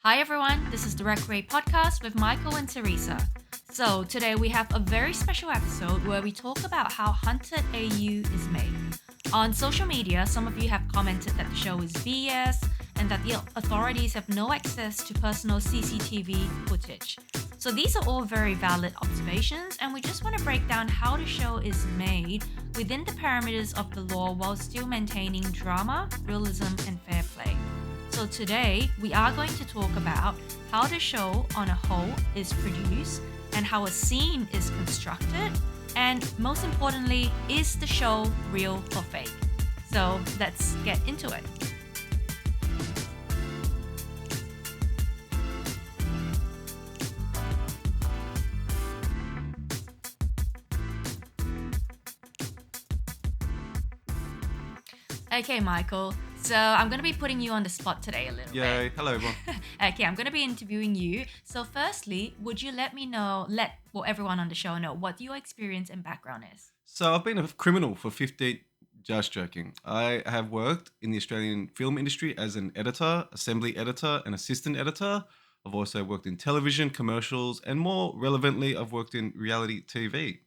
Hi everyone, this is the Rec Ray podcast with Michael and Teresa. So today we have a very special episode where we talk about how Hunted AU is made. On social media, some of you have commented that the show is BS and that the authorities have no access to personal CCTV footage. So these are all very valid observations, and we just want to break down how the show is made within the parameters of the law while still maintaining drama, realism, and fair play. So today, we are going to talk about how the show on a whole is produced and how a scene is constructed, and most importantly, is the show real or fake? So let's get into it. Okay, Michael. So I'm going to be putting you on the spot today a little Yay. bit. Hello, everyone. Okay, I'm going to be interviewing you. So firstly, would you let everyone on the show know what your experience and background is? So I've been a criminal for 15, just joking. I have worked in the Australian film industry as an editor, assembly editor, and assistant editor. I've also worked in television, commercials, and more relevantly, I've worked in reality TV.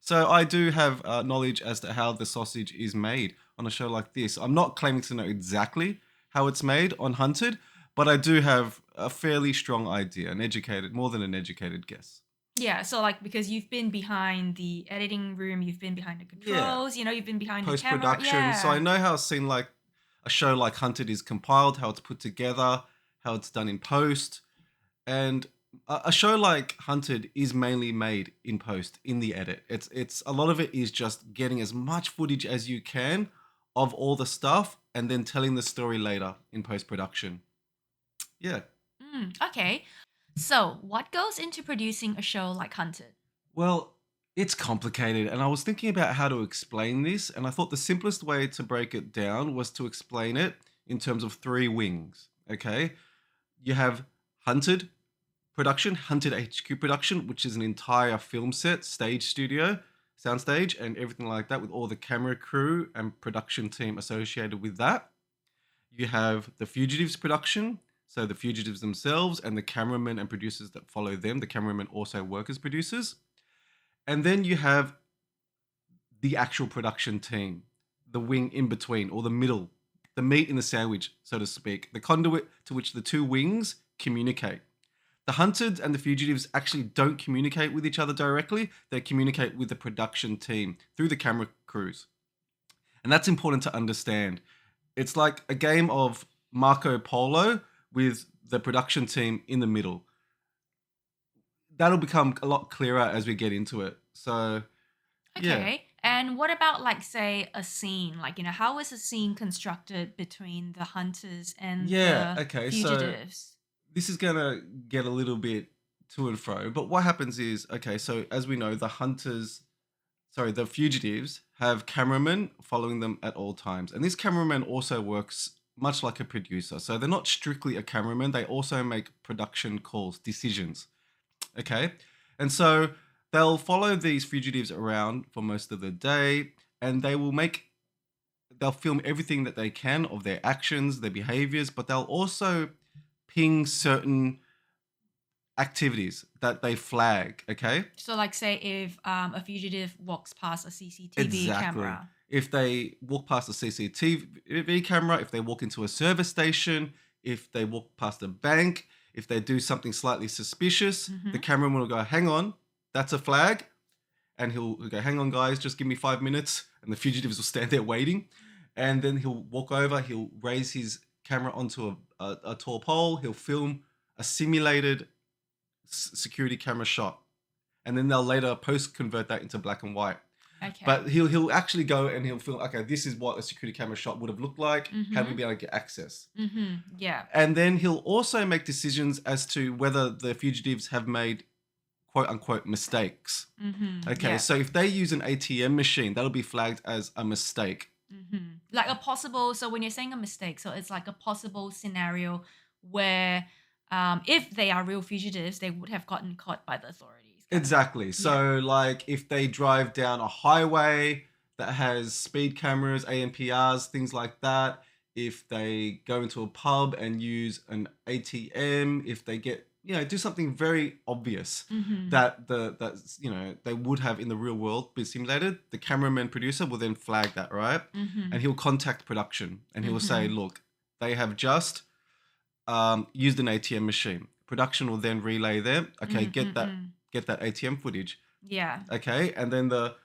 So I do have knowledge as to how the sausage is made on a show like this. I'm not claiming to know exactly how it's made on Hunted, but I do have a fairly strong idea, more than an educated guess. Yeah, so because you've been behind the editing room, you've been behind the controls, you've been behind the camera. Post-production. Yeah. So I know how a show like Hunted is compiled, how it's put together, how it's done in post. And a show like Hunted is mainly made in post, in the edit. It's a lot of it is just getting as much footage as you can of all the stuff and then telling the story later in post-production. Yeah. Okay. So what goes into producing a show like Hunted? Well, it's complicated, and I was thinking about how to explain this, and I thought the simplest way to break it down was to explain it in terms of three wings. Okay. You have Hunted production, Hunted HQ production, which is an entire film set, stage studio, soundstage, and everything like that with all the camera crew and production team associated with that. You have the Fugitives production, so the Fugitives themselves and the cameramen and producers that follow them. The cameramen also work as producers. And then you have the actual production team, the wing in between, or the middle, the meat in the sandwich, so to speak, the conduit to which the two wings communicate. The Hunted and the Fugitives actually don't communicate with each other directly. They communicate with the production team through the camera crews. And that's important to understand. It's like a game of Marco Polo with the production team in the middle. That'll become a lot clearer as we get into it. So, Okay. yeah. And what about say a scene? How is a scene constructed between the hunters and Yeah, the okay. fugitives? This is going to get a little bit to and fro. But what happens is, so as we know, the fugitives have cameramen following them at all times. And this cameraman also works much like a producer. So they're not strictly a cameraman. They also make production calls, decisions. Okay. And so they'll follow these fugitives around for most of the day, and they'll film everything that they can of their actions, their behaviors, but they'll also ping certain activities that they flag, okay? So say if a fugitive walks past a CCTV camera. If they walk past a CCTV camera, if they walk into a service station, if they walk past a bank, if they do something slightly suspicious, the cameraman will go, hang on, that's a flag. And he'll go, hang on, guys, just give me 5 minutes. And the fugitives will stand there waiting. And then he'll walk over, he'll raise his camera onto a tall pole, he'll film a simulated security camera shot. And then they'll later post-convert that into black and white. Okay. But he'll actually go and he'll film, okay, this is what a security camera shot would have looked like. How do we be able to get access? Yeah. And then he'll also make decisions as to whether the fugitives have made quote unquote mistakes. Okay, Yeah. so if they use an ATM machine, that'll be flagged as a mistake. So when you're saying a mistake, so it's like a possible scenario where if they are real fugitives, they would have gotten caught by the authorities. Exactly. So if they drive down a highway that has speed cameras, ANPRs, things like that, if they go into a pub and use an ATM, if they get, do something very obvious that they would have in the real world be simulated, the cameraman producer will then flag that, right? And he'll contact production and he will say, look, they have just used an ATM machine. Production will then relay them, okay, get that ATM footage. Yeah. Okay, and then the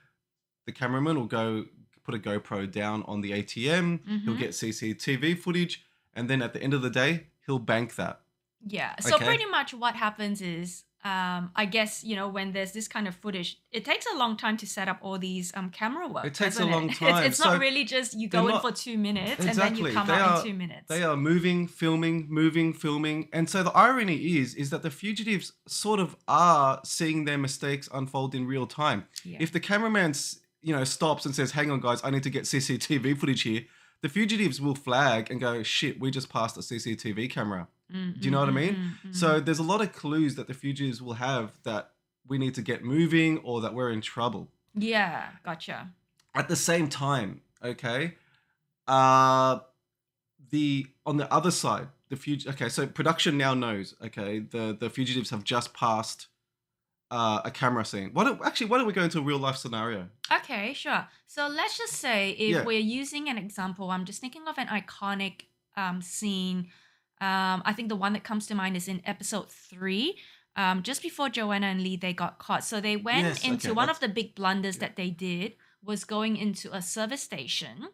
cameraman will go put a GoPro down on the ATM. He'll get CCTV footage, and then at the end of the day, he'll bank that. Yeah. So Okay. pretty much what happens is, I guess, when there's this kind of footage, it takes a long time to set up all these camera work. It takes a doesn't long It's time. not So really just you go in for 2 minutes and then you come out in 2 minutes. They are moving, filming. And so the irony is that the fugitives sort of are seeing their mistakes unfold in real time. Yeah. If the cameraman, stops and says, hang on, guys, I need to get CCTV footage here, the fugitives will flag and go, shit, we just passed a CCTV camera. Do you know what I mean? So there's a lot of clues that the fugitives will have that we need to get moving or that we're in trouble. Yeah, gotcha. At the same time, okay, on the other side, so production now knows, okay, the fugitives have just passed a camera scene. Why don't we go into a real life scenario? Okay, sure. So let's just say if we're using an example, I'm just thinking of an iconic scene. I think the one that comes to mind is in episode 3. Just before Joanna and Lee, they got caught. So they went into one of the big blunders that they did was going into a service station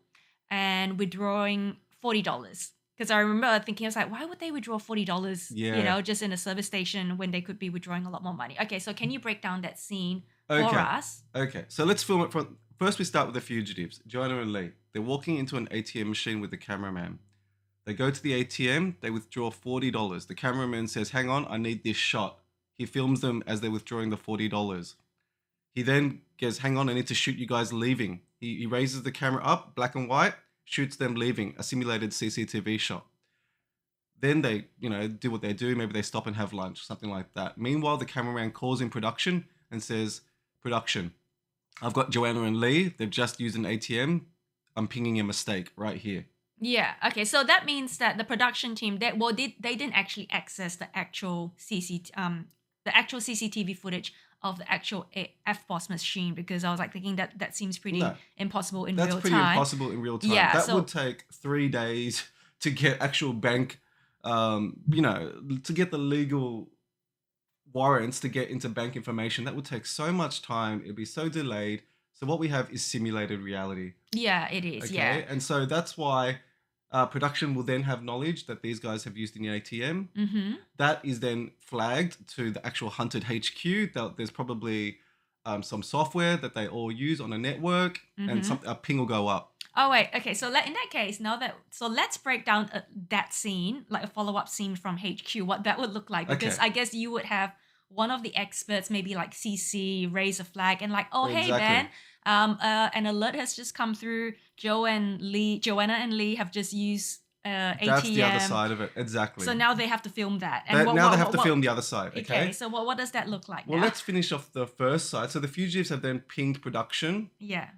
and withdrawing $40. Because I remember thinking, I was like, why would they withdraw $40, just in a service station when they could be withdrawing a lot more money? Okay, so can you break down that scene for us? Okay, so let's film it from... First, we start with the fugitives, Joanna and Lee. They're walking into an ATM machine with the cameraman. They go to the ATM, they withdraw $40. The cameraman says, hang on, I need this shot. He films them as they're withdrawing the $40. He then goes, hang on, I need to shoot you guys leaving. He raises the camera up, black and white, shoots them leaving, a simulated CCTV shot. Then they, do what they do. Maybe they stop and have lunch, something like that. Meanwhile, the cameraman calls in production and says, production, I've got Joanna and Lee. They've just used an ATM. I'm pinging a mistake right here. Yeah. Okay. So that means that the production team they didn't actually access the actual CCTV footage of the actual FBOSS machine, because I was like thinking that seems pretty impossible in real time. That's pretty impossible in real time. Yeah, that would take 3 days to get actual bank, to get the legal warrants to get into bank information. That would take so much time. It'd be so delayed. So what we have is simulated reality. Yeah, it is. Okay? Yeah. And so that's why production will then have knowledge that these guys have used an ATM. That is then flagged to the actual hunted HQ. There's probably some software that they all use on a network, and a ping will go up. Oh wait, okay. So in that case, let's break down that scene, like a follow-up scene from HQ, what that would look like, because I guess you would have one of the experts, maybe like CC, raise a flag and like, hey Ben, an alert has just come through. Joanna and Lee have just used ATM. That's the other side of it, exactly. So now they have to film that. And they have to film the other side, okay? So what does that look like Well, now? let's finish off the first side. So the fugitives have then pinged production. Yeah.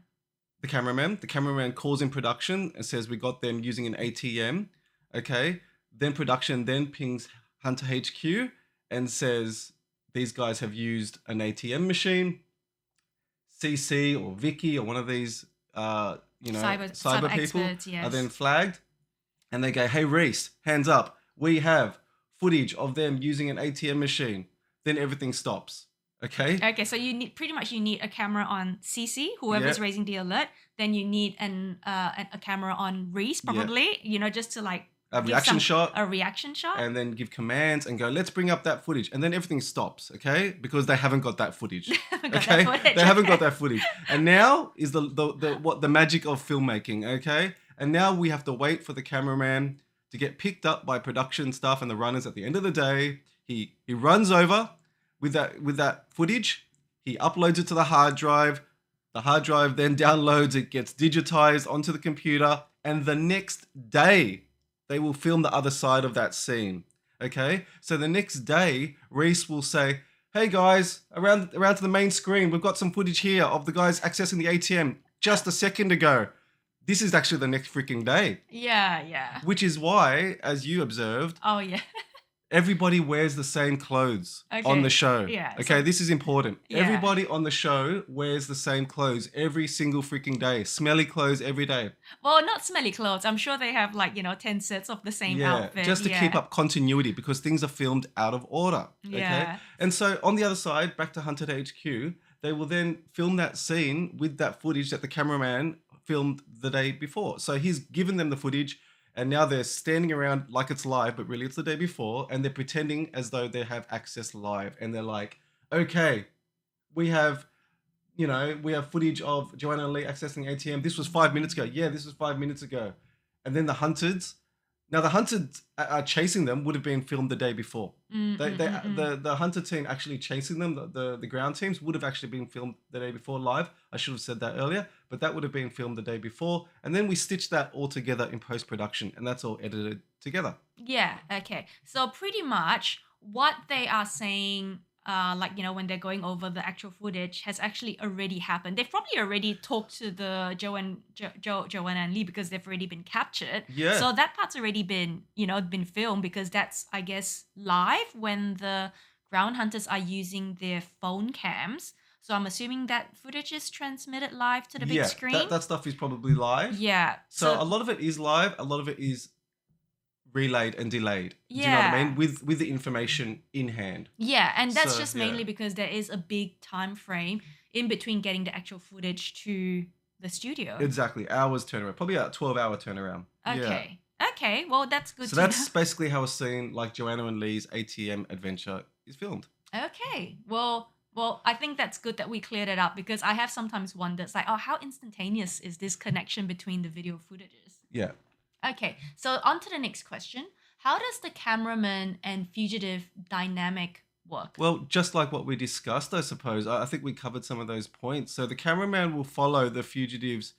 The cameraman calls in production and says we got them using an ATM, okay? Then production then pings Hunter HQ and says these guys have used an ATM machine. CC or Vicky or one of these, cyber people experts, yes, are then flagged, and they go, "Hey Reese, hands up! We have footage of them using an ATM machine." Then everything stops. Okay. Okay, so you need a camera on CC, whoever's raising the alert. Then you need a camera on Reese, probably, just to like a reaction shot, and then give commands and go, let's bring up that footage, and then everything stops, okay? Because they haven't got that footage. They haven't got that footage, and now is the magic of filmmaking, okay? And now we have to wait for the cameraman to get picked up by production staff and the runners. At the end of the day, he runs over with that footage. He uploads it to the hard drive. The hard drive then downloads it, gets digitized onto the computer, and the next day they will film the other side of that scene. Okay? So the next day, Reese will say, "Hey guys, around to the main screen, we've got some footage here of the guys accessing the ATM just a second ago." This is actually the next freaking day, Yeah, yeah. which is why, as you observed, Oh, yeah. everybody wears the same clothes on the Okay. show. Yeah. Okay, So, this is important. yeah. Everybody on the show wears the same clothes every single freaking day. Smelly clothes every day. Well, not smelly clothes. I'm sure they have like, 10 sets of the same Yeah, outfit. just to keep Yeah. up continuity because things are filmed out of order. Okay, Yeah. and so on the other side, back to Hunted HQ, they will then film that scene with that footage that the cameraman filmed the day before. So he's given them the footage, and now they're standing around like it's live, but really it's the day before, and they're pretending as though they have access live, and they're like, okay, we have. We have footage of Joanna and Lee accessing ATM. This was 5 minutes ago. Yeah, this was 5 minutes ago. And then the Hunteds. Now the Hunted chasing them would have been filmed the day before. Mm, They, mm, they mm, mm. the Hunter team actually chasing them, the ground teams would have actually been filmed the day before live. I should have said that earlier, but that would have been filmed the day before, and then we stitched that all together in post production, and that's all edited together. Yeah, okay. So pretty much what they are saying, like, when they're going over the actual footage has actually already happened. They've probably already talked to the Joanna and Lee because they've already been captured. Yeah. So that part's already been filmed because that's, I guess, live when the ground hunters are using their phone cams. So I'm assuming that footage is transmitted live to the big Yeah, screen. that stuff is probably live. Yeah. So a lot of it is live, a lot of it is relayed and delayed. Do you know what I Yeah. mean? With the information in hand. Yeah, and that's So, just yeah. mainly because there is a big time frame in between getting the actual footage to the studio. Exactly. Hours turnaround. Probably a 12-hour turnaround. Yeah. Okay. Okay, well that's good So to that's basically how a scene like Joanna and Lee's ATM adventure is filmed. know. Okay. Well, I think that's good that we cleared it up because I have sometimes wondered, it's like, oh, how instantaneous is this connection between the video footages? Yeah. Okay, so on to the next question. How does the cameraman and fugitive dynamic work? Well, just like what we discussed, I suppose. I think we covered some of those points. So the cameraman will follow the fugitives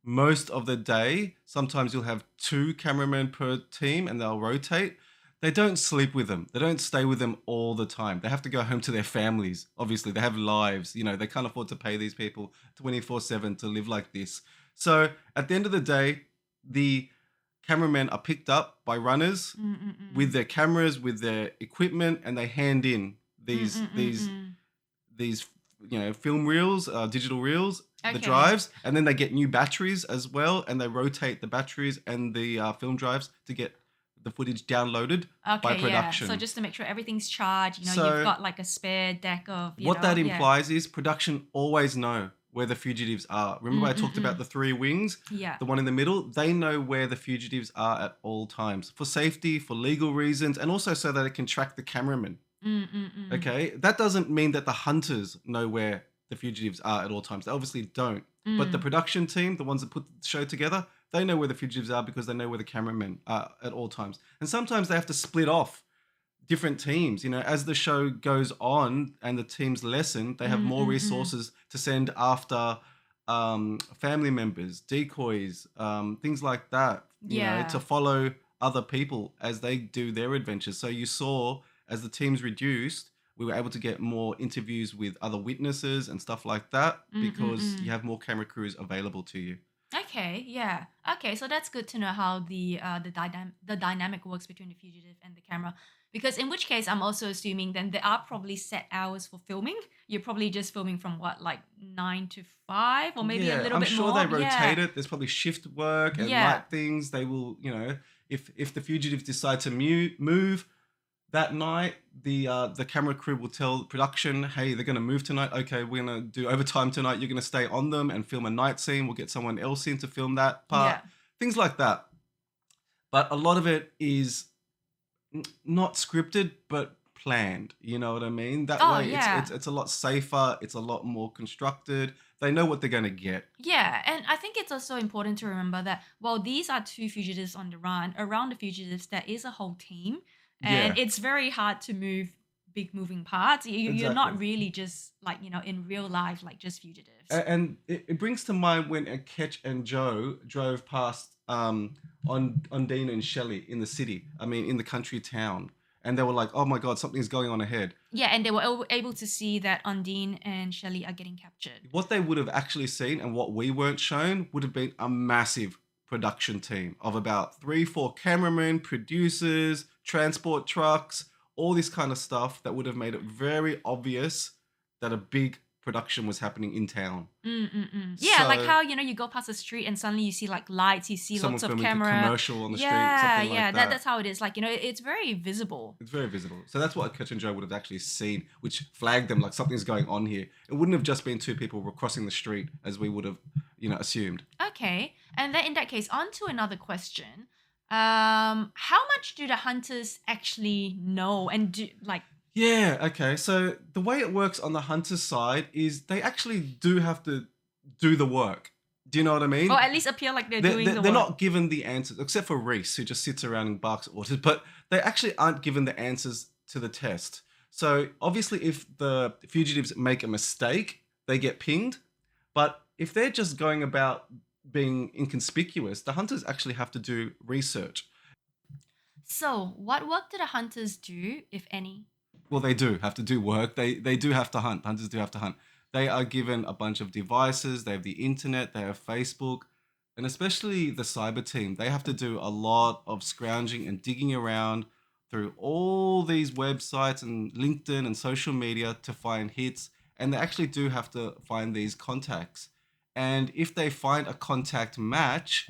most of the day. Sometimes you'll have 2 cameramen per team and they'll rotate. They don't sleep with them. They don't stay with them all the time. They have to go home to their families. Obviously, they have lives. They can't afford to pay these people 24/7 to live like this. So at the end of the day, the cameramen are picked up by runners Mm-mm-mm. with their cameras, with their equipment, and they hand in these Mm-mm-mm-mm. these film reels, digital reels, the Okay. drives, and then they get new batteries as well, and they rotate the batteries and the film drives to get the footage downloaded by Okay, yeah. production. So just to make sure everything's charged, So- you've got like a spare deck of, what that yeah. implies is production always know where the fugitives are. Remember I talked about the 3 wings? Yeah. The one in the middle, they know where the fugitives are at all times for safety, for legal reasons, and also so that it can track the cameraman. Mm-mm-mm. Okay, that doesn't mean that the hunters know where the fugitives are at all times. They obviously don't. But the production team, the ones that put the show together, they know where the fugitives are because they know where the cameramen are at all times. And sometimes they have to split off different teams. As the show goes on and the teams lessen, they have more resources to send after family members, decoys, things like that. Yeah. To follow other people as they do their adventures. So you saw as the teams reduced, we were able to get more interviews with other witnesses and stuff like that because you have more camera crews available to you. Okay, yeah. Okay, so that's good to know how the dynamic works between the fugitive and the camera. Because in which case, I'm also assuming then there are probably set hours for filming. You're probably just filming from what, like 9 to 5, or maybe a little I'm bit sure more. they rotate Yeah. it. There's probably shift work and Yeah. light things. They will, if the fugitives decide to move that night, the camera crew will tell production, hey, they're going to move tonight. Okay, we're going to do overtime tonight. You're going to stay on them and film a night scene. We'll get someone else in to film that part. Yeah. Things like that. But a lot of it is not scripted, but planned. You know what I mean? That Oh, way, yeah. it's a lot safer. It's a lot more constructed. They know what they're going to get. Yeah, and I think it's also important to remember that while these are 2 fugitives on the run, around the fugitives there is a whole team, and Yeah. it's very hard to move big moving parts. You're not Exactly. really just like in real life like just fugitives. And it brings to mind when Ketch and Joe drove past on Dean and Shelley in the city. I mean, in the country town. and they were like, oh my God, something's going on ahead. Yeah, and they were able to see that Undine and Shelley are getting captured. What they would have actually seen and what we weren't shown would have been a massive production team of about 3-4 cameramen, producers, transport trucks, all this kind of stuff that would have made it very obvious that a big production was happening in town. Yeah, like So how you go past the street and suddenly you see like lights, you see someone lots of filming a camera. commercial on the street, Yeah, something like yeah, that. that's how it is. Like it's very visible. It's very visible. So that's what Ketch and Joe would have actually seen, which flagged them like something's going on here. It wouldn't have just been two people crossing the street as we would have, assumed. Okay, and then in that case, on to another question. How much do the hunters actually know and do like? Yeah, okay. So the way it works on the hunter's side is they actually do have to do the work. Do you know what I mean? Or at least appear like they're doing the They're work. not given the answers, except for Reese, who just sits around and barks orders, but they actually aren't given the answers to the test. So obviously, if the fugitives make a mistake, they get pinged. But if they're just going about being inconspicuous, the hunters actually have to do research. So, what work do the hunters do, if any? Well, they do have to do work. They do have to hunt. Hunters do have to hunt. They are given a bunch of devices. They have the internet. They have Facebook, and especially the cyber team. They have to do a lot of scrounging and digging around through all these websites and LinkedIn and social media to find hits. And they actually do have to find these contacts. And if they find a contact match,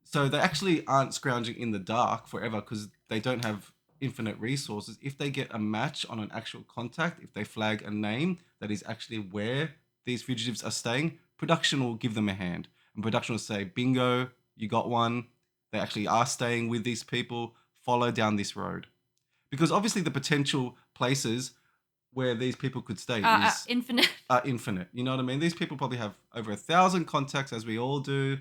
so they actually aren't scrounging in the dark forever because they don't have infinite resources. If they get a match on an actual contact, if they flag a name that is actually where these fugitives are staying, production will give them a hand. And production will say, bingo, you got one. They actually are staying with these people. Follow down this road. Because obviously the potential places where these people could stay is Infinite. infinite. You know what I mean? These people probably have over 1,000 contacts, as we all do.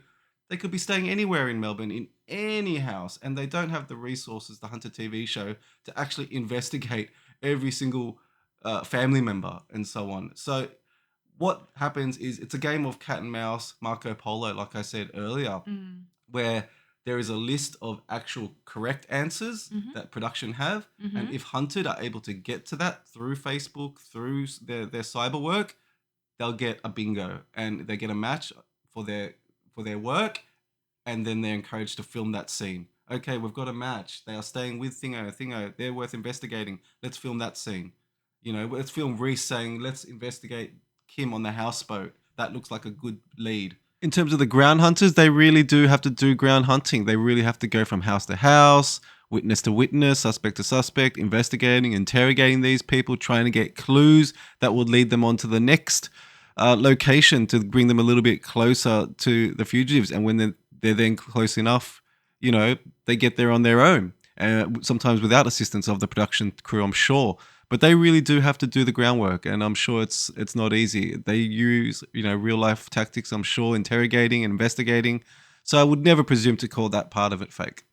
They could be staying anywhere in Melbourne, in any house, and they don't have the resources, the Hunter TV show, to actually investigate every single family member and so on. So what happens is it's a game of cat and mouse, Marco Polo, like I said earlier, where there is a list of actual correct answers that production have. And if hunted are able to get to that through Facebook, through their cyber work, they'll get a bingo and they get a match for their work, and then they're encouraged to film that scene. Okay, we've got a match. They are staying with Thingo. They're worth investigating. Let's film that scene. Let's film Reese saying, let's investigate Kim on the houseboat. That looks like a good lead. In terms of the ground hunters, they really do have to do ground hunting. They really have to go from house to house, witness to witness, suspect to suspect, investigating, interrogating these people, trying to get clues that would lead them on to the next location to bring them a little bit closer to the fugitives. And when they're then close enough, they get there on their own, sometimes without assistance of the production crew, I'm sure. But they really do have to do the groundwork, and I'm sure it's not easy. They use real life tactics, I'm sure, interrogating and investigating. So I would never presume to call that part of it fake.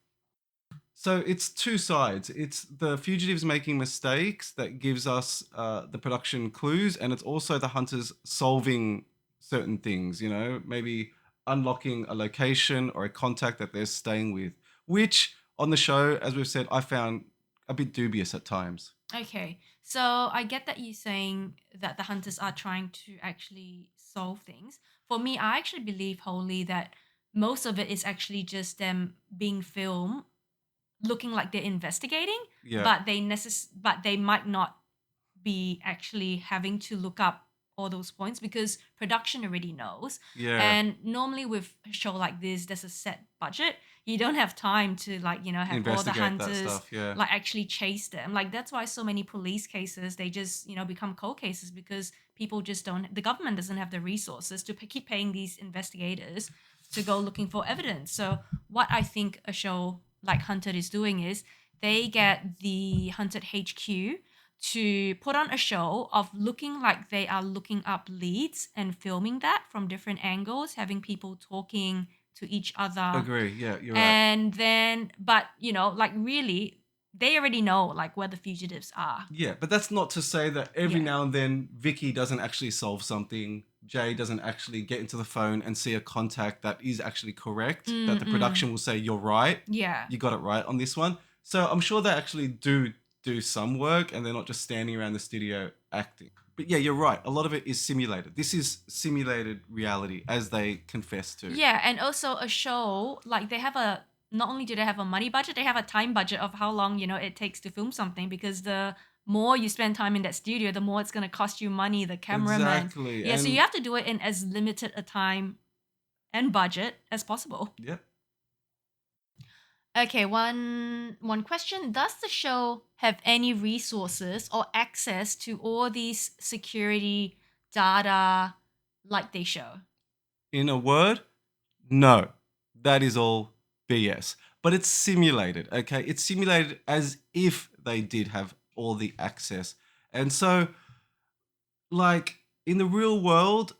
So it's two sides. It's the fugitives making mistakes that gives us the production clues, and it's also the hunters solving certain things, maybe unlocking a location or a contact that they're staying with, which on the show, as we've said, I found a bit dubious at times. Okay, so I get that you're saying that the hunters are trying to actually solve things. For me, I actually believe wholly that most of it is actually just them being filmed looking like they're investigating, Yeah. but they might not be actually having to look up all those points because production already knows. Yeah. And normally with a show like this, there's a set budget. You don't have time to have all the Investigate that hunters stuff, yeah. actually chase them. That's why so many police cases they just become cold cases because people just don't. The government doesn't have the resources to keep paying these investigators to go looking for evidence. So what I think a show like Hunted is doing is they get the Hunted HQ to put on a show of looking like they are looking up leads and filming that from different angles, having people talking to each other. Agree. Yeah, you're right. And then, but really, they already know where the fugitives are. Yeah, but that's not to say that every Yeah. now and then Vicky doesn't actually solve something. Jay doesn't actually get into the phone and see a contact that is actually correct, that the production will say, you're right. Yeah. You got it right on this one. So I'm sure they actually do do some work and they're not just standing around the studio acting. But yeah, you're right. A lot of it is simulated. This is simulated reality, as they confess to. Yeah, and also a show like they have a not only do they have a money budget, they have a time budget of how long, it takes to film something because the more you spend time in that studio, the more it's going to cost you money, the cameraman. Exactly. Yeah, so you And have to do it in as limited a time and budget as possible. yeah, Okay, one question. Does the show have any resources or access to all these security data like they show? in a word, no. That is all BS. But it's simulated, okay? It's simulated as if they did have all the access. And so, like, in the real world,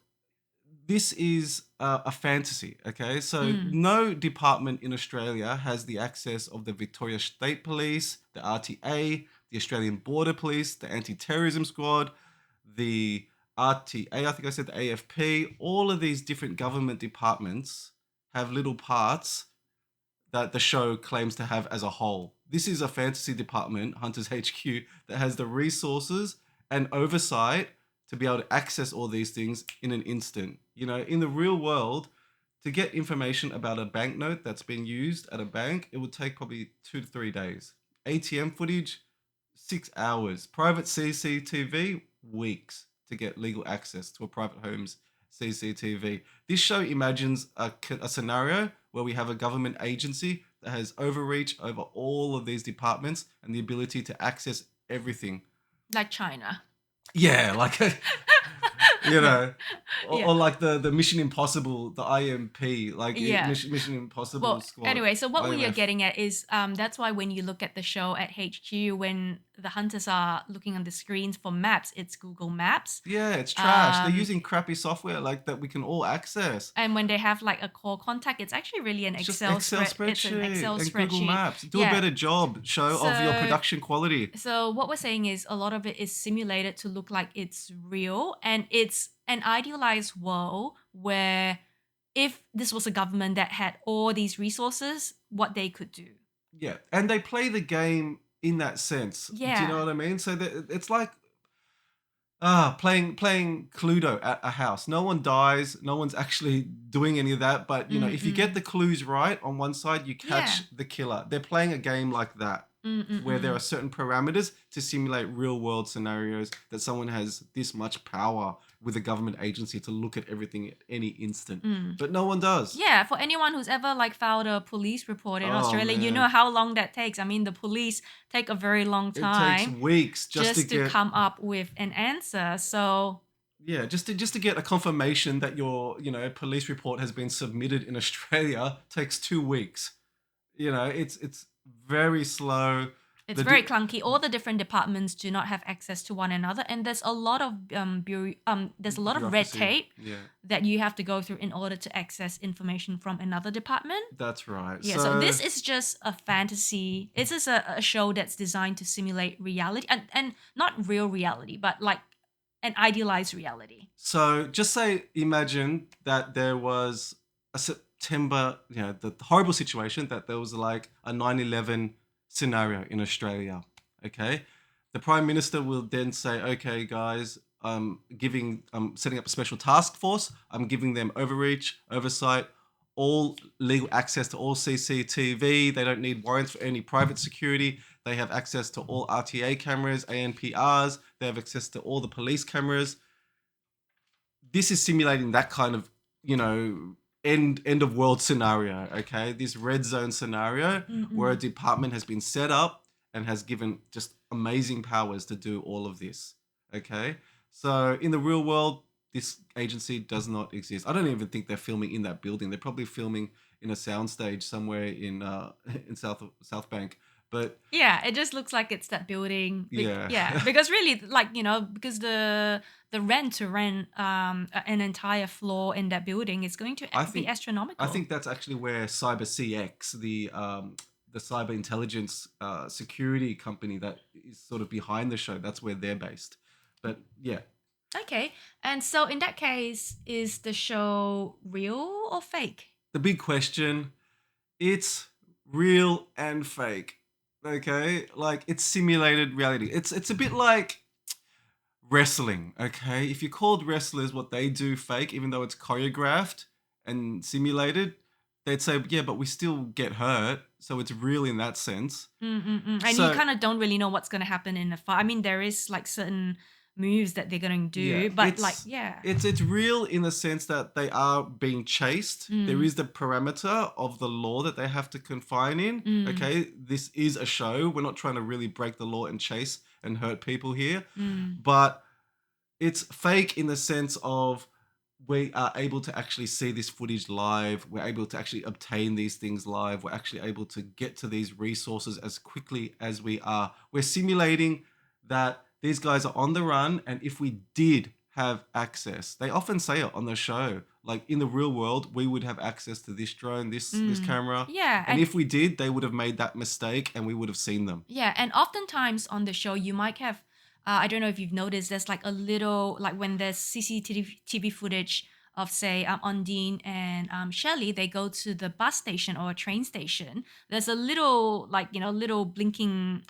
this is a fantasy, okay? So Mm. no department in Australia has the access of the Victoria State Police, the RTA, the Australian Border Police, the Anti-Terrorism Squad, the RTA, I think I said the AFP. All of these different government departments have little parts that the show claims to have as a whole. This is a fantasy department, Hunters HQ, that has the resources and oversight to be able to access all these things in an instant. In the real world, to get information about a banknote that's been used at a bank, it would take probably 2 to 3 days. ATM footage, 6 hours. Private CCTV, weeks to get legal access to a private home's CCTV. This show imagines a scenario where we have a government agency that has overreach over all of these departments and the ability to access everything. Like China. Yeah, like you know, Yeah. or like the Mission Impossible, the IMP, like Yeah. Mission Impossible Well, squad. anyway, so what we are IMF. getting at is that's why when you look at the show at HQ, when the hunters are looking on the screens for maps, it's Google Maps. Yeah, it's trash. They're Um, using crappy software like that we can all access. and when they have like a call contact, it's actually really an It's just Excel Excel spread. It's an Excel spreadsheet and Google spreadsheet. Maps. Do a Yeah. better job, show, of your So production quality. So what we're saying is a lot of it is simulated to look like it's real, and it's an idealized world where if this was a government that had all these resources, what they could do. Yeah, and they play the game in that sense. Do you know Yeah. what I mean? So that it's like playing Cluedo at a house. No one dies. No one's actually doing any of that. But if you get Mm-mm. the clues right on one side, you Yeah. catch the killer. They're playing a game like that, where there Mm-mm-mm. are certain parameters to simulate real world scenarios that someone has this much power with a government agency to look at everything at any instant. Mm. But no one does. Yeah, for anyone who's ever like filed a police report in Oh Australia, you man. know how long that takes. I mean, the police take a very long It takes time weeks just to get come up with an answer. So yeah, just to get a confirmation that your police report has been submitted in Australia takes 2 weeks. It's very slow. it's The very di- clunky. All the different departments do not have access to one another, and there's a lot of there's a lot of red bureaucracy. tape Yeah, that you have to go through in order to access information from another department. that's right. Yeah, so this is just a fantasy. This is a show that's designed to simulate reality and not real reality, but like an idealized reality. So just say, imagine that there was a September, the horrible situation that there was like a 9/11 scenario in Australia. Okay. The Prime Minister will then say, okay, guys, I'm setting up a special task force. I'm giving them overreach, oversight, all legal access to all CCTV. They don't need warrants for any private security. They have access to all RTA cameras, ANPRs. They have access to all the police cameras. This is simulating that kind of, end of world scenario. Okay, this red zone scenario where a Mm-mm. department has been set up and has given just amazing powers to do all of this. Okay, so in the real world, this agency does not exist. I don't even think they're filming in that building. They're probably filming in a soundstage somewhere in in South Bank. But Yeah, it just looks like it's that building. yeah, Yeah, because really, like because the rent to rent an entire floor in that building is going to I be think I astronomical. think that's actually where Cyber CX, the cyber intelligence security company that is sort of behind the show, that's where they're based. But yeah, Okay, and so in that case, is the show real or fake? the big question, it's real and fake. Okay, like it's simulated reality. It's a bit like wrestling. Okay, if you called wrestlers what they do fake, even though it's choreographed and simulated, they'd say, yeah, but we still get hurt, so it's real in that sense. And you So kind of don't really know what's going to happen in the fight. I mean, there is like certain moves that they're going to yeah, do, but like, yeah. it's real in the sense that they are being chased. There Mm, is the parameter of the law that they have to confine in. mm, Okay, this is a show. We're not trying to really break the law and chase and hurt people here, mm, but it's fake in the sense of we are able to actually see this footage live. We're able to actually obtain these things live. We're actually able to get to these resources as quickly as we are. We're simulating that these guys are on the run. And if we did have access, they often say it on the show, like in the real world, we would have access to this drone, this mm. camera. Yeah, And if we did, they would have made that mistake and we would have seen them. and oftentimes on the show, you might have, I don't know if you've noticed, there's like a little, like when there's CCTV footage of, say, Undine and Shelley, they go to the bus station or a train station. There's a little, like, little blinking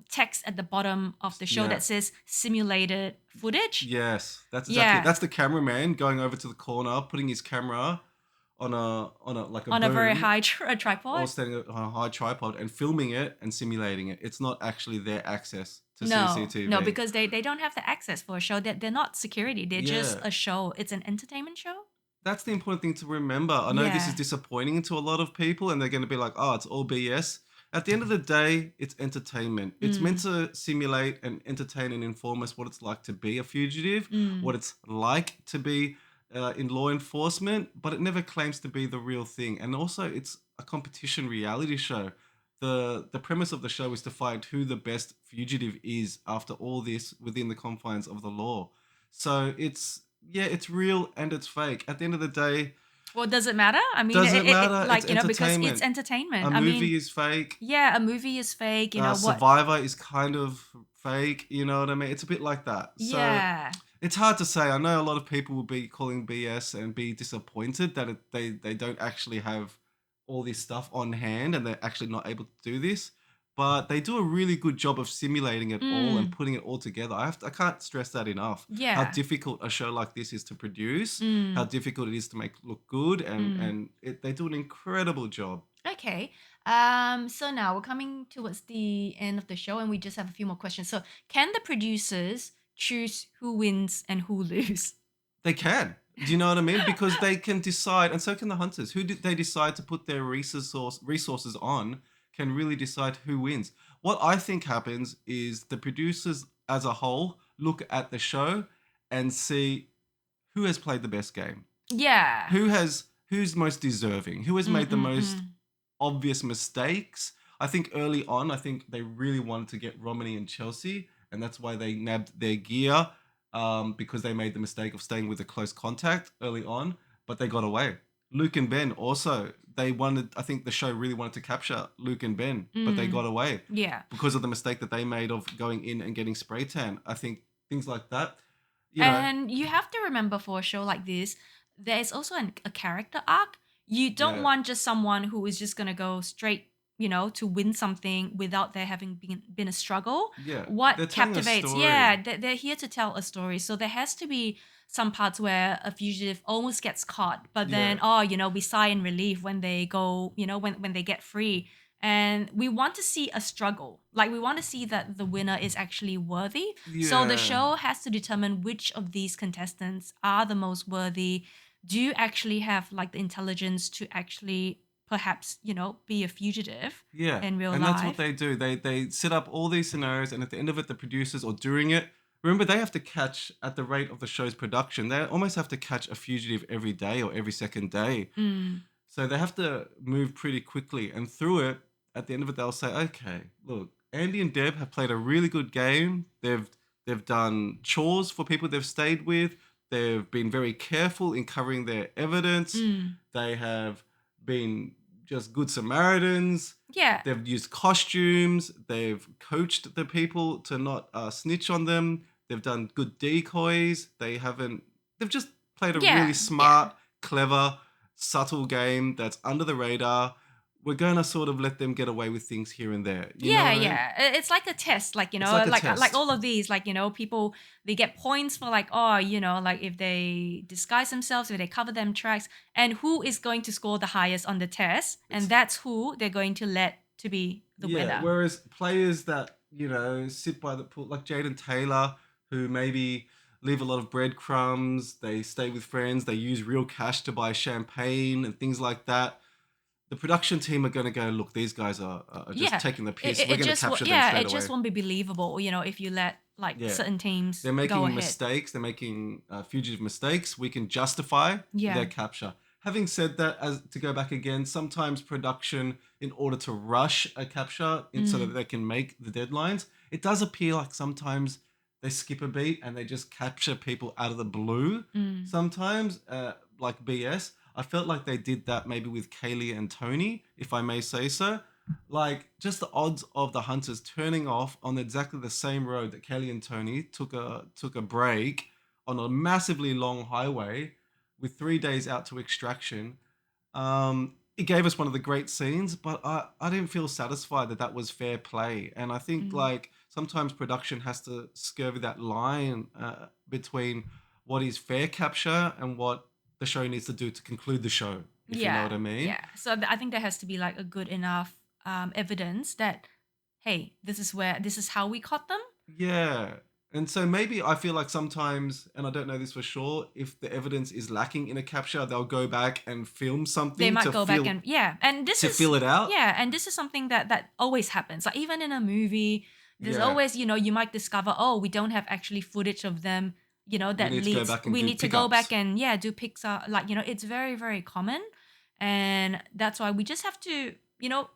text at the bottom of the show Yeah. that says simulated footage. Yes, that's exactly it. Yeah, That's the cameraman going over to the corner, putting his camera on a like a on a very boom high or tripod. standing on a high tripod and filming it and simulating it. It's not actually their access to No, CCTV. because they don't have the access for a show. That they're not security. They're just Yeah, a show. It's an entertainment show. that's the important thing to remember. I know this is Yeah. disappointing to a lot of people, and they're going to be like, "Oh, it's all BS." At the end of the day, it's entertainment. It's meant Mm, to simulate and entertain and inform us what it's like to be a fugitive, what mm, it's like to be in law enforcement, but it never claims to be the real thing. And also, it's a competition reality show. The premise of the show is to find who the best fugitive is after all this within the confines of the law. So it's yeah, it's real and it's fake. At the end of the day, well, does it matter? I mean, doesn't matter. It's like, because it's entertainment. A entertainment. I mean, movie is fake. yeah, a movie is fake. You know what? Survivor is kind of fake. You know what I mean? It's a bit like that. So Yeah. it's hard to say. I know a lot of people will be calling BS and be disappointed that they don't actually have all this stuff on hand and they're actually not able to do this. But they do a really good job of simulating it all and Mm, putting it all together. I can't stress that enough. How yeah. difficult a show like this is to produce, how Mm, difficult it is to make look good, and mm. they do an incredible job. Okay. So now we're coming towards the end of the show, and we just have a few more questions. So, can the producers choose who wins and who lose? They can. Do you know what I mean? Because they can decide, and so can the hunters. Who did they decide to put their resources on can really decide who wins. What I think happens is the producers as a whole look at the show and see who has played the best game, Yeah. who's most deserving, who has Mm, made the mm, most mm. obvious mistakes. I think early on, I think they really wanted to get Romney and Chelsea, and that's why they nabbed their gear because they made the mistake of staying with a close contact early on, but they got away. Luke and Ben also, they wanted, I think the show really wanted to capture Luke and Ben, but they got Mm. away Yeah. because of the mistake that they made of going in and getting spray tan. I think things like that, you know, And you have to remember, for a show like this, there's also a character arc. You don't yeah, want just someone who is just going to go straight, to win something without there having been a struggle. yeah, What they're telling a captivates, yeah, story. they're here to tell a story. So there has to be some parts where a fugitive almost gets caught, but Yeah, then, we sigh in relief when they go, when they get free. And we want to see a struggle. Like, we want to see that the winner is actually worthy. So the yeah. show has to determine which of these contestants are the most worthy, do actually have like the intelligence to actually perhaps, be a fugitive Yeah, in real and that's what life. they do. They set up all these scenarios, and at the end of it, the producers or during it, remember they have to catch at the rate of the show's production. They almost have to catch a fugitive every day or every second day. Mm. So they have to move pretty quickly, and through it, at the end of it, they'll say, "Okay, look, Andy and Deb have played a really good game. They've done chores for people they've stayed with. They've been very careful in covering their evidence. Mm. They have been just good Samaritans. Yeah. They've used costumes. They've coached the people to not snitch on them. They've done good decoys. They haven't. They've just played a really Yeah. Yeah. smart, clever, subtle game that's under the radar. we're going to sort of let them get away with things here and there. You know Yeah, what I mean? yeah. It's like a test, like, It's like a like test. all of these, like, people they get points for like, oh, like if they disguise themselves, if they cover them tracks, and who is going to score the highest on the test, and It's that's who they're going to let to be the Yeah, winner. whereas players that, sit by the pool, like Jaden Taylor, who maybe leave a lot of breadcrumbs, they stay with friends, they use real cash to buy champagne and things like that. The production team are going to go, look, these guys are just Yeah. taking the It, piss. it, We're it going to just capture them yeah, straight it away. just won't be believable, if you let like Yeah. certain teams They're go making ahead. mistakes. They're making fugitive mistakes. We can justify Yeah. their capture. Having said that, as to go back again, sometimes production, in order to rush a capture, so that they can make the deadlines, it does appear like sometimes they skip a beat and they just capture people out of the blue. Sometimes, like BS. I felt like they did that maybe with Kaylee and Tony, if I may say so. Like just the odds of the hunters turning off on exactly the same road that Kelly and Tony took a break on a massively long highway with 3 days out to extraction. It gave us one of the great scenes, but I didn't feel satisfied that that was fair play. And I think like sometimes production has to scurvy that line between what is fair capture and what the show needs to do to conclude the show, if you know what Yeah, I mean. yeah. So I think there has to be like a good enough evidence that, hey, this is how we caught them. Yeah. And so maybe I feel like sometimes, and I don't know this for sure, if the evidence is lacking in a capture, they'll go back and film They something might to go back feel and yeah, and to fill it out. and this is something that always happens. Like even in a movie, there's Yeah. always you might discover, oh, we don't have actually footage of them. We That need to go leads. back and We do need to go back pickups. and yeah, do Pixar. Like it's very very common, and that's why we just have to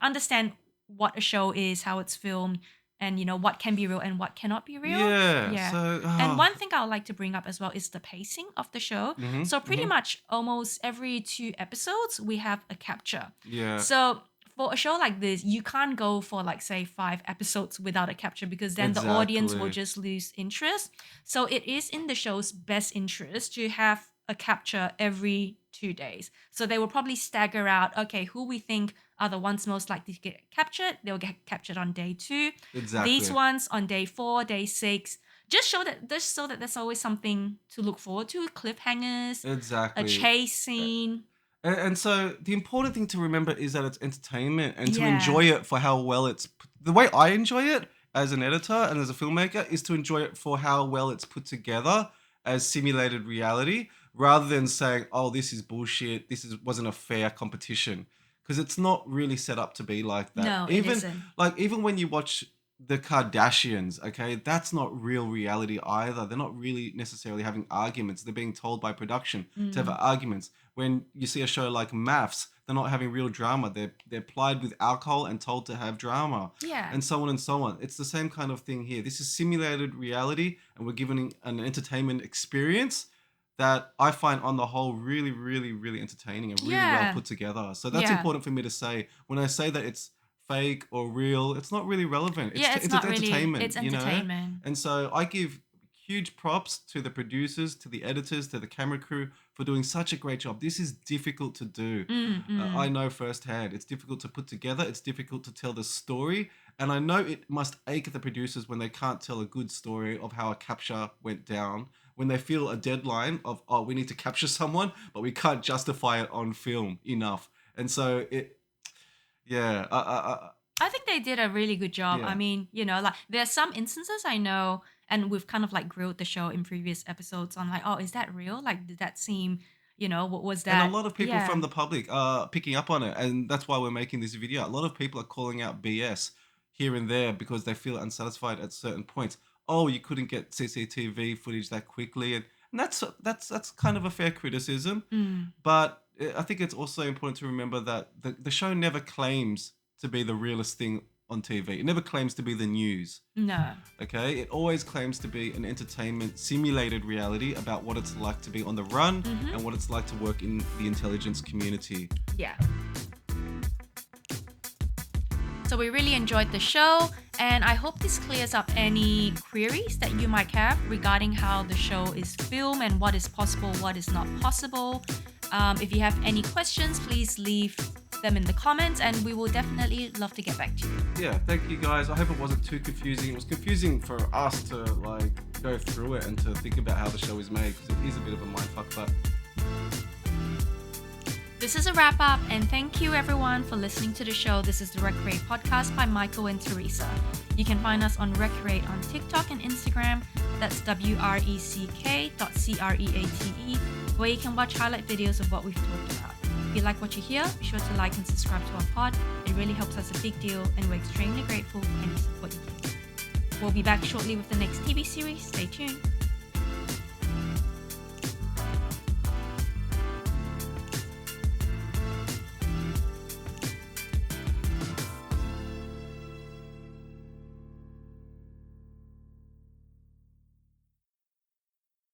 understand what a show is, how it's filmed, and what can be real and what cannot be real. Yeah. Yeah. So And one thing I would like to bring up as well is the pacing of the show. So pretty much almost every 2 episodes we have a capture. yeah. So for a show like this, you can't go for like say 5 episodes without a capture because then the audience will Exactly. just lose interest. So it is in the show's best interest to have a capture every 2 days. So they will probably stagger out, okay, who we think are the ones most likely to get captured. They'll get captured on day 2. These Exactly. ones on day 4, day 6. Just so that there's always something to look forward to, cliffhangers, a Exactly. chase scene. And so the important thing to remember is that it's entertainment and to Yeah. enjoy it for how well the way I enjoy it as an editor and as a filmmaker is to enjoy it for how well it's put together as simulated reality rather than saying, oh, this is bullshit. Wasn't a fair competition, because it's not really set up to be like that. No, it Even isn't. like even when you watch the Kardashians, okay, that's not real reality either. They're not really necessarily having arguments. They're being told by production to have arguments. When you see a show like Maths, they're not having real drama. They're plied with alcohol and told to have drama. Yeah. And so on and so on. It's the same kind of thing here. This is simulated reality, and we're given an entertainment experience that I find on the whole really, really, really entertaining and really well Yeah. put together. So that's Yeah. important for me to say. When I say that it's fake or real, it's not really relevant. Yeah, it's not really. Entertainment. It's entertainment. And so I give huge props to the producers, to the editors, to the camera crew for doing such a great job. This is difficult to do. I know firsthand. It's difficult to put together. It's difficult to tell the story. And I know it must ache the producers when they can't tell a good story of how a capture went down, when they feel a deadline of, oh, we need to capture someone, but we can't justify it on film enough. And so yeah, I think they did a really good job. Yeah. I mean, like there's some instances I know, and we've kind of like grilled the show in previous episodes on like, oh, is that real? Like, did that seem, what was that? And a lot of people Yeah. from the public are picking up on it, and that's why we're making this video. A lot of people are calling out BS here and there because they feel unsatisfied at certain points. Oh, you couldn't get CCTV footage that quickly, and that's kind of a fair criticism. But I think it's also important to remember that the show never claims to be the realest thing on TV. It never claims to be the news. No. Okay, it always claims to be an entertainment simulated reality about what it's like to be on the run and what it's like to work in the intelligence community. Yeah. So we really enjoyed the show, and I hope this clears up any queries that you might have regarding how the show is filmed and what is possible, what is not possible. If you have any questions, please leave them in the comments, and we will definitely love to get back to you. Yeah, thank you guys. I hope it wasn't too confusing. It was confusing for us to like go through it and to think about how the show is made, because it is a bit of a mindfuck, but This is a wrap up, and thank you everyone for listening to the show. This is the Recreate podcast by Michael and Teresa. You can find us on Recreate on TikTok and Instagram. That's WRECK.CREATE, where you can watch highlight videos of what we've talked about. If you like what you hear, be sure to like and subscribe to our pod. It really helps us a big deal, and we're extremely grateful for any support you give. We'll be back shortly with the next TV series. Stay tuned.